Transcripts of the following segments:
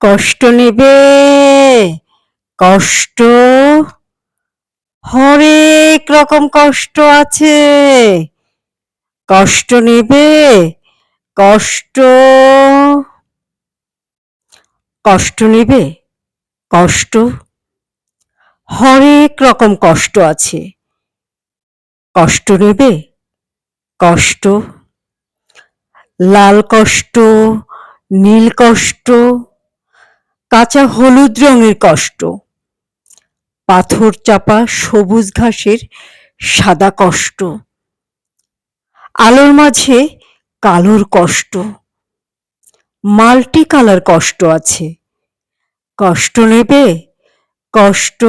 কষ্ট নেবে, কষ্ট, হরেক রকম কষ্ট আছে। কষ্ট নেবে, কষ্ট, কষ্ট নেবে, কষ্ট, হরেক রকম কষ্ট আছে। কষ্ট নেবে, কষ্ট, লাল কষ্ট, নীল কষ্ট, কাঁচা হলুদ রঙের কষ্ট, পাথর চাপা সবুজ ঘাসের সাদা কষ্ট, আলোর মাঝে কালোর কষ্ট, মাল্টি কালার কষ্ট আছে। কষ্ট নেবে, কষ্ট,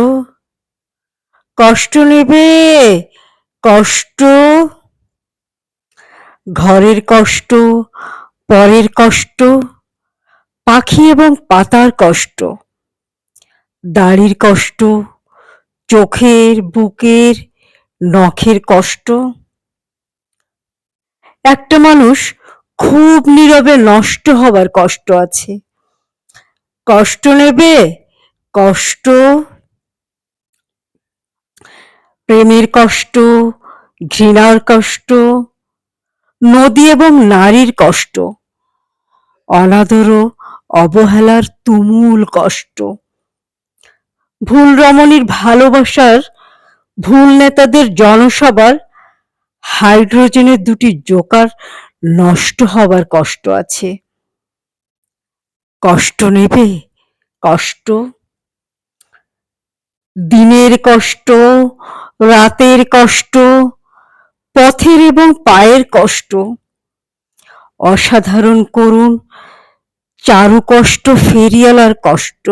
কষ্ট নেবে, কষ্ট, ঘরের কষ্ট, পরের কষ্ট, পাখি এবং পাতার কষ্ট, দাড়ির কষ্ট, চোখের, বুকের, নখের কষ্ট। একটা মানুষ খুব নীরবে নষ্ট হবার কষ্ট আছে। কষ্ট নেবে, কষ্ট, প্রেমের কষ্ট, ঘৃণার কষ্ট, নদী এবং নারীর কষ্ট, অনাদর ও অবহেলার তুমুল কষ্ট, ভুল রমণীর ভালোবাসার, ভুল নেতাদের জনসভার, হাইড্রোজেনের দুটি জোকার নষ্ট হবার কষ্ট আছে। কষ্ট নেবে, কষ্ট, দিনের কষ্ট, রাতের কষ্ট, পথের এবং পায়ের কষ্ট, অসাধারণ করুণ চারু কষ্ট, ফেরিওয়ালার কষ্ট।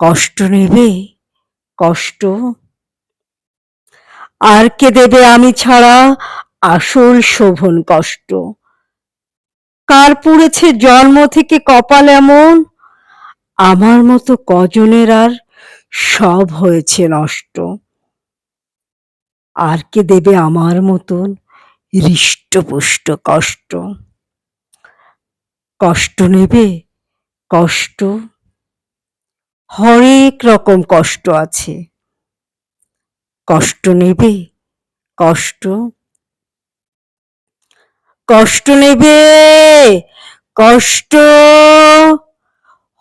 কষ্ট নেবে, কষ্ট, আর কে দেবে আমি ছাড়া আসল শোভন কষ্ট। কার পুড়েছে জন্ম থেকে কপাল এমন, আমার মতো কজনের আর সব হয়েছে নষ্ট। আর কে দেবে আমার মতন হৃষ্টপুষ্ট কষ্ট। কষ্ট নেবে, কষ্ট, হরেক রকম কষ্ট আছে। কষ্ট নেবে, কষ্ট, কষ্ট নেবে, কষ্ট,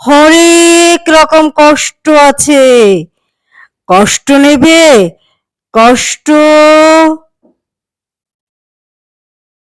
হরেক রকম কষ্ট আছে। কষ্ট নেবে, কষ্ট।